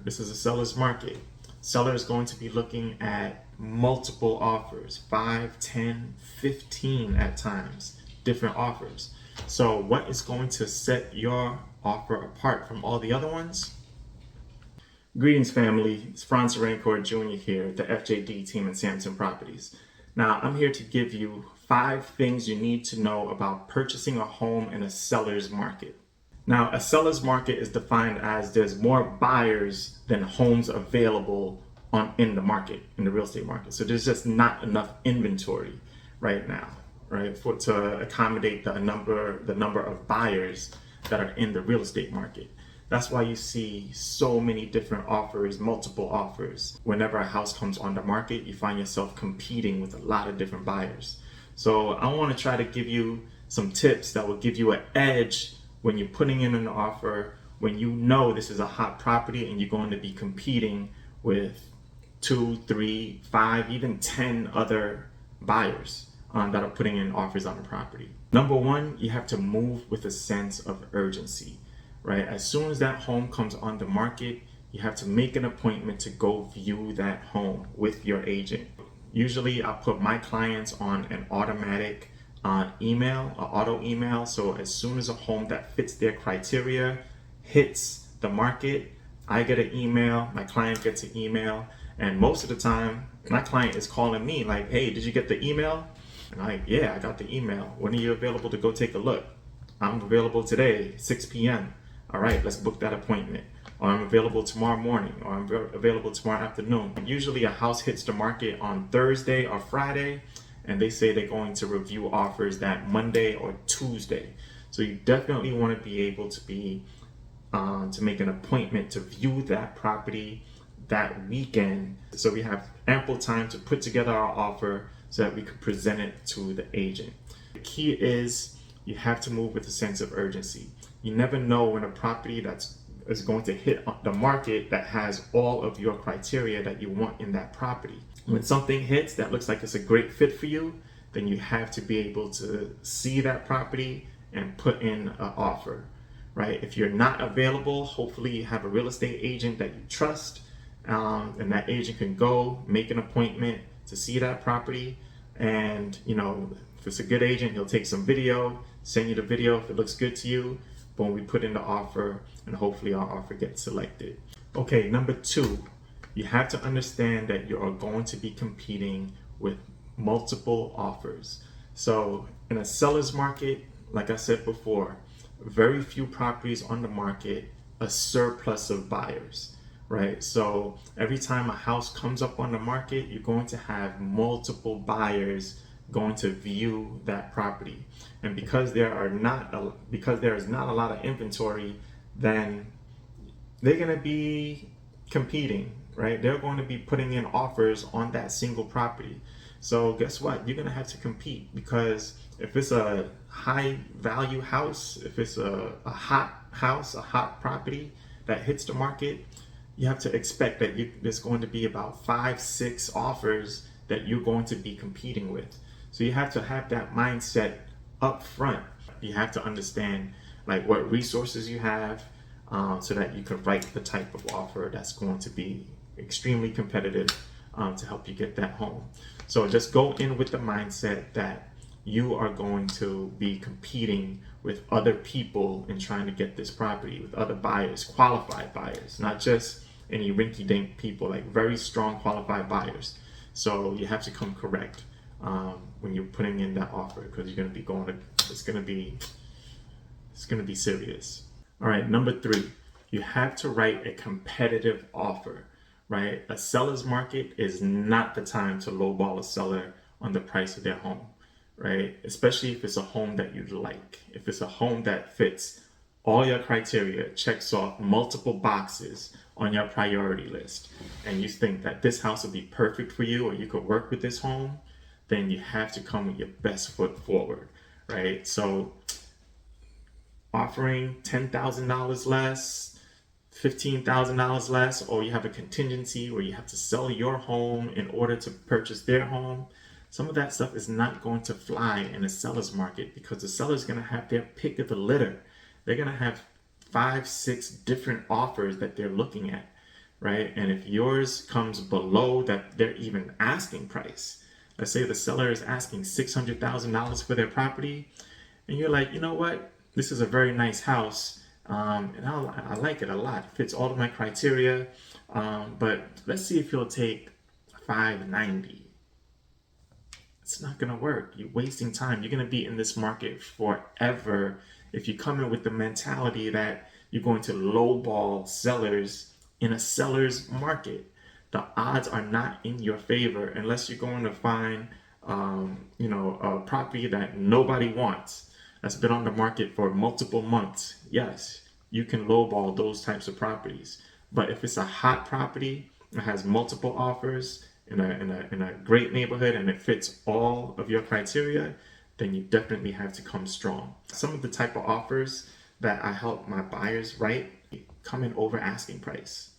this is a seller's market. Seller is going to be looking at multiple offers, 5, 10, 15 at times, different offers. So what is going to set your offer apart from all the other ones? Greetings, family. It's Franz Rancourt Jr. here, the FJD team at Samson Properties. Now, I'm here to give you 5 things you need to know about purchasing a home in a seller's market. Now, a seller's market is defined as there's more buyers than homes available in the market, in the real estate market. So there's just not enough inventory right now, right, to accommodate the number of buyers that are in the real estate market. That's why you see so many different offers, multiple offers. Whenever a house comes on the market, you find yourself competing with a lot of different buyers. So I want to try to give you some tips that will give you an edge when you're putting in an offer, when you know this is a hot property and you're going to be competing with 2, 3, 5, even 10 other buyers that are putting in offers on the property. Number 1, you have to move with a sense of urgency, right? As soon as that home comes on the market, you have to make an appointment to go view that home with your agent. Usually I put my clients on an automatic auto email. So as soon as a home that fits their criteria hits the market, I get an email, my client gets an email, and most of the time my client is calling me like, hey, did you get the email? And I'm like, yeah, I got the email. When are you available to go take a look? I'm available today, 6 p.m. All right, let's book that appointment. Or I'm available tomorrow morning, or I'm available tomorrow afternoon. Usually a house hits the market on Thursday or Friday, and they say they're going to review offers that Monday or Tuesday. So you definitely want to be able to make an appointment to view that property that weekend, so we have ample time to put together our offer so that we could present it to the agent. The key is you have to move with a sense of urgency. You never know when a property is going to hit the market that has all of your criteria that you want in that property. When something hits that looks like it's a great fit for you, then you have to be able to see that property and put in an offer, right? If you're not available, hopefully you have a real estate agent that you trust, and that agent can go make an appointment to see that property. And if it's a good agent, he'll take some video, send you the video if it looks good to you. When we put in the offer, and hopefully our offer gets selected. Okay, number 2, you have to understand that you are going to be competing with multiple offers. So in a seller's market, like I said before, very few properties on the market, a surplus of buyers, right? So every time a house comes up on the market, you're going to have multiple buyers going to view that property. And because there is not a lot of inventory, then they're going to be competing, right? They're going to be putting in offers on that single property. So guess what? You're going to have to compete, because if it's a high value house, if it's a hot house, a hot property that hits the market, you have to expect that there's going to be about 5, 6 offers that you're going to be competing with. So you have to have that mindset up front. You have to understand what resources you have, so that you can write the type of offer that's going to be extremely competitive to help you get that home. So just go in with the mindset that you are going to be competing with other people in trying to get this property, with other buyers, qualified buyers, not just any rinky-dink people, very strong qualified buyers. So you have to come correct when you're putting in that offer, because you're going to be it's going to be serious. All right, number 3, you have to write a competitive offer, right? A seller's market is not the time to lowball a seller on the price of their home, right? Especially if it's a home that you like. If it's a home that fits all your criteria, checks off multiple boxes on your priority list, and you think that this house would be perfect for you, or you could work with this home, then you have to come with your best foot forward, right? So offering $10,000 less, $15,000 less, or you have a contingency where you have to sell your home in order to purchase their home, some of that stuff is not going to fly in a seller's market, because the seller's going to have their pick of the litter. They're going to have 5, 6 different offers that they're looking at. right? And if yours comes below that they're even asking price, let's say the seller is asking $600,000 for their property, and you're like, you know what, this is a very nice house, and I like it a lot. It fits all of my criteria, but let's see if you'll take 590. It's not gonna work. You're wasting time. You're gonna be in this market forever if you come in with the mentality that you're going to lowball sellers in a seller's market. The odds are not in your favor unless you're going to find, a property that nobody wants, that's been on the market for multiple months. Yes, you can lowball those types of properties. But if it's a hot property that has multiple offers in a great neighborhood and it fits all of your criteria, then you definitely have to come strong. Some of the type of offers that I help my buyers write come in over asking price.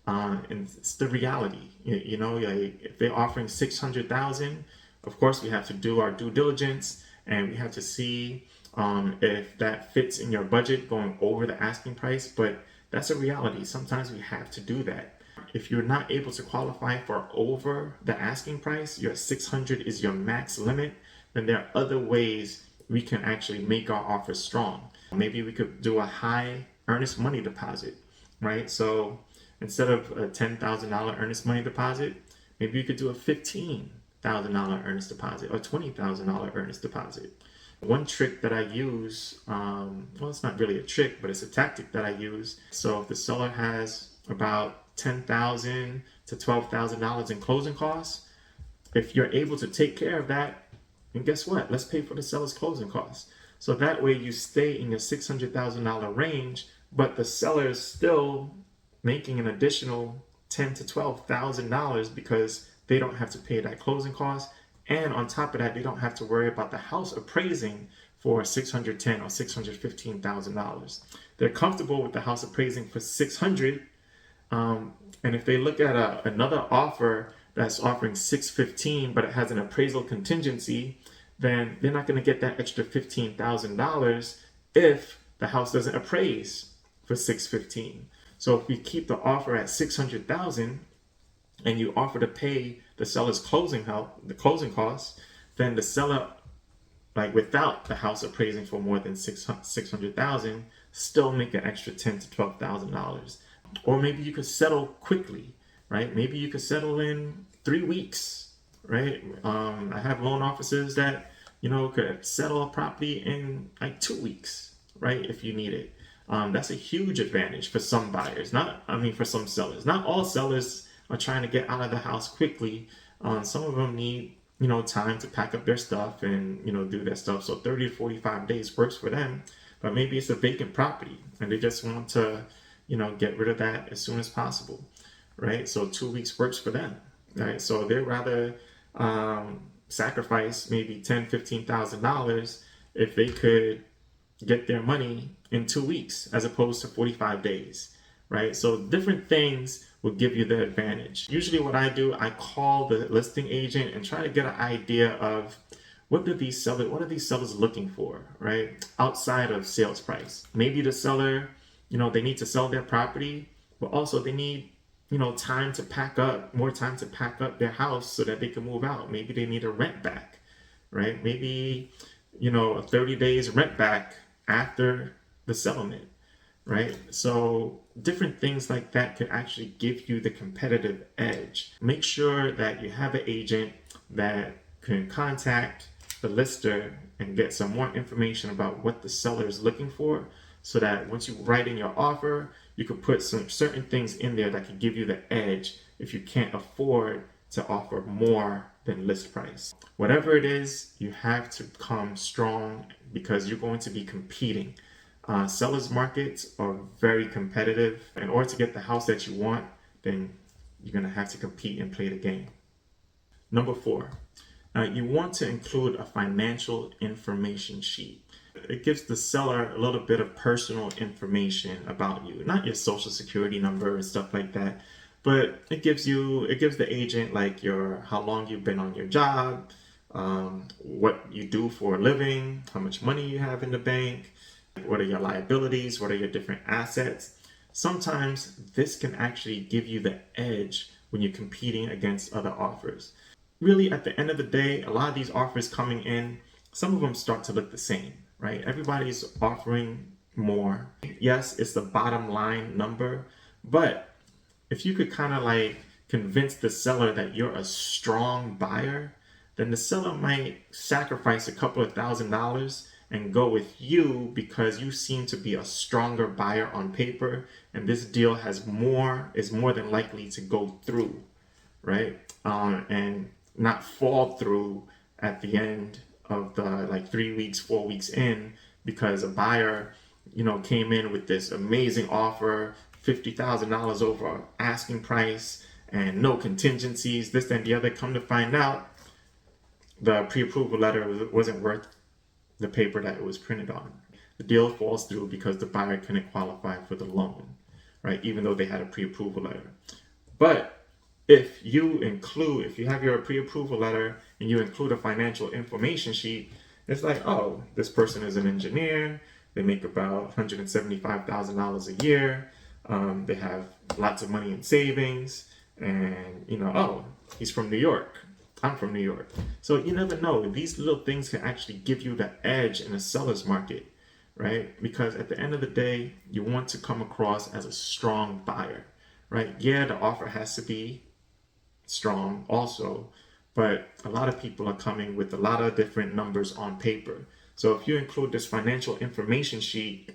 And it's the reality, like if they're offering 600,000, of course we have to do our due diligence and we have to see if that fits in your budget going over the asking price. But that's a reality. Sometimes we have to do that. If you're not able to qualify for over the asking price, your 600 is your max limit, then there are other ways we can actually make our offer strong. Maybe we could do a high earnest money deposit, right? So instead of a $10,000 earnest money deposit, maybe you could do a $15,000 earnest deposit or $20,000 earnest deposit. One trick that I use, it's not really a trick, but it's a tactic that I use. So if the seller has about $10,000 to $12,000 in closing costs, if you're able to take care of that, and guess what? Let's pay for the seller's closing costs. So that way you stay in your $600,000 range, but the seller is still making an additional $10,000 to $12,000 because they don't have to pay that closing cost. And on top of that, they don't have to worry about the house appraising for $610,000 or $615,000. They're comfortable with the house appraising for $600,000. And if they look at another offer that's offering $615,000, but it has an appraisal contingency, then they're not going to get that extra $15,000 if the house doesn't appraise for $615,000. So if we keep the offer at $600,000 and you offer to pay the seller's closing costs, then the seller, like without the house appraising for more than $600,000, still make an extra $10,000 to $12,000. Or maybe you could settle quickly, right? Maybe you could settle in 3 weeks, right? I have loan officers that, could settle a property in like 2 weeks, right? If you need it. That's a huge advantage for some buyers, for some sellers. Not all sellers are trying to get out of the house quickly. Some of them need, time to pack up their stuff and, do their stuff. So 30 to 45 days works for them. But maybe it's a vacant property and they just want to, get rid of that as soon as possible, right? So 2 weeks works for them, right? So they'd rather sacrifice maybe $10,000, $15,000 if they could get their money in 2 weeks as opposed to 45 days, right? So different things will give you the advantage. Usually what I do, I call the listing agent and try to get an idea of what are these sellers looking for, right? Outside of sales price. Maybe the seller, they need to sell their property, but also they need, more time to pack up their house so that they can move out. Maybe they need a rent back, right? Maybe, a 30 days rent back after the settlement, right? So different things like that could actually give you the competitive edge. Make sure that you have an agent that can contact the lister and get some more information about what the seller is looking for, so that once you write in your offer, you could put some certain things in there that could give you the edge if you can't afford to offer more than list price. Whatever it is, you have to come strong because you're going to be competing. Sellers markets are very competitive. In order to get the house that you want, then you're going to have to compete and play the game. Number 4, you want to include a financial information sheet. It gives the seller a little bit of personal information about you, not your social security number and stuff like that, but it gives the agent like how long you've been on your job, what you do for a living, how much money you have in the bank, what are your liabilities, what are your different assets. sometimes this can actually give you the edge when you're competing against other offers. Really, at the end of the day, a lot of these offers coming in, some of them start to look the same, right? Everybody's offering more. Yes, it's the bottom line number, but if you could kind of like convince the seller that you're a strong buyer, then the seller might sacrifice a couple of $1,000s and go with you because you seem to be a stronger buyer on paper, and this deal is more than likely to go through, right? And not fall through at the end of the like 3 weeks, 4 weeks in, because a buyer, came in with this amazing offer, $50,000 over asking price and no contingencies, this and the other. Come to find out, the pre-approval letter wasn't worth the paper that it was printed on. The deal falls through because the buyer couldn't qualify for the loan, right? Even though they had a pre-approval letter. But if you have your pre-approval letter and you include a financial information sheet, it's like, oh, this person is an engineer. They make about $175,000 a year. They have lots of money in savings. And, oh, he's from New York. I'm from New York. So you never know. These little things can actually give you the edge in a seller's market, right? Because at the end of the day, you want to come across as a strong buyer, right? Yeah, the offer has to be strong also, but a lot of people are coming with a lot of different numbers on paper. So if you include this financial information sheet,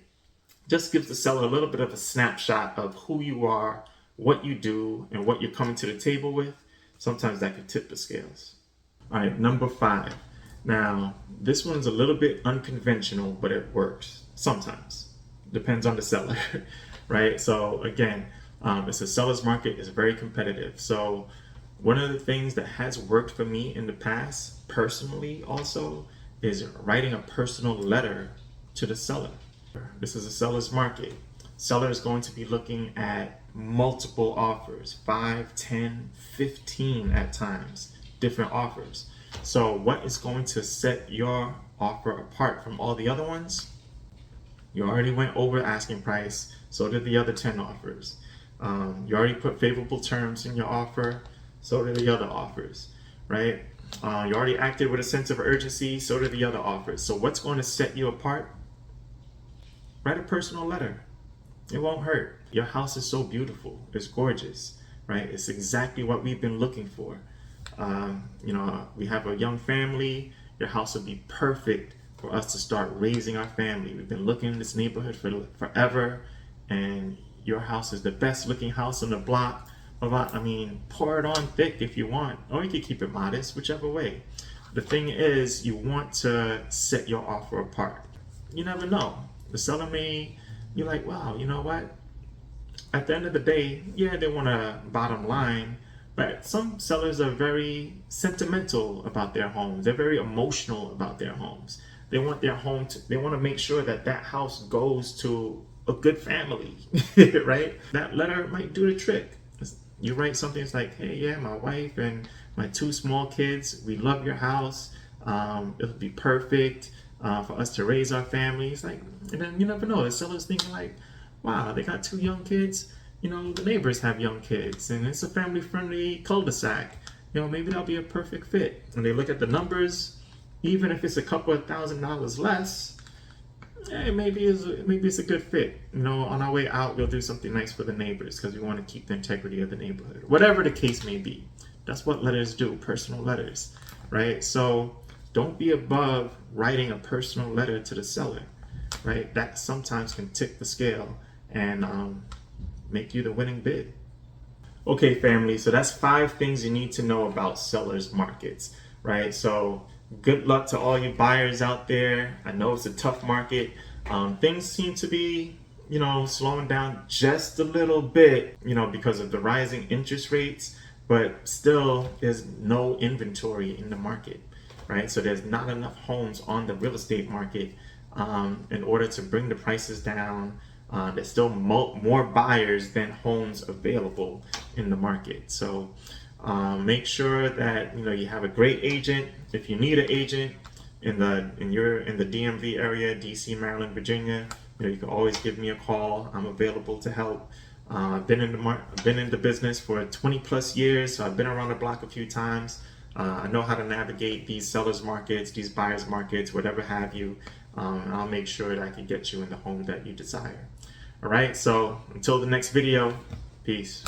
just gives the seller a little bit of a snapshot of who you are, what you do, and what you're coming to the table with. Sometimes that could tip the scales. All right, number 5. Now, this one's a little bit unconventional, but it works sometimes. Depends on the seller, right? So again, it's a seller's market. It's very competitive. So one of the things that has worked for me in the past, personally also, is writing a personal letter to the seller. This is a seller's market. Seller is going to be looking at multiple offers, 5, 10, 15 at times, different offers. So what is going to set your offer apart from all the other ones? You already went over asking price, so did the other 10 offers. You already put favorable terms in your offer, so did the other offers, right? You already acted with a sense of urgency, so did the other offers. So what's going to set you apart? Write a personal letter. It won't hurt. Your house is so beautiful. It's gorgeous, right? It's exactly what we've been looking for. We have a young family. Your house would be perfect for us to start raising our family. We've been looking in this neighborhood for forever, and your house is the best looking house on the block. Pour it on thick if you want, or you can keep it modest, whichever way. The thing is, you want to set your offer apart. You never know. The seller may, you're like, wow, you know what? At the end of the day, yeah, they want a bottom line, but some sellers are very sentimental about their homes. They're very emotional about their homes. They want their home they want to make sure that house goes to a good family, right? That letter might do the trick. You write something that's like, hey, yeah, my wife and my 2 small kids, we love your house. It'll be perfect for us to raise our family. It's like, and then you never know. The seller's thinking like, wow, they got 2 young kids. The neighbors have young kids, and it's a family-friendly cul-de-sac. Maybe that'll be a perfect fit. And they look at the numbers, even if it's a couple of $1,000s less. Maybe it's a good fit. On our way out, we'll do something nice for the neighbors because we want to keep the integrity of the neighborhood. Whatever the case may be, that's what letters do, personal letters, right? So don't be above writing a personal letter to the seller, right? That sometimes can tip the scale and make you the winning bid. Okay, family, so that's 5 things you need to know about sellers markets, right? So good luck to all you buyers out there. I know it's a tough market. Things seem to be, slowing down just a little bit, because of the rising interest rates, but still there's no inventory in the market, right? So there's not enough homes on the real estate market in order to bring the prices down. There's still more buyers than homes available in the market. So make sure that you have a great agent. If you need an agent in the DMV area, DC, Maryland, Virginia, you can always give me a call. I'm available to help. I've been in the business for 20 plus years, so I've been around the block a few times. I know how to navigate these sellers markets, these buyers markets, whatever have you. I'll make sure that I can get you in the home that you desire. All right, so until the next video, peace.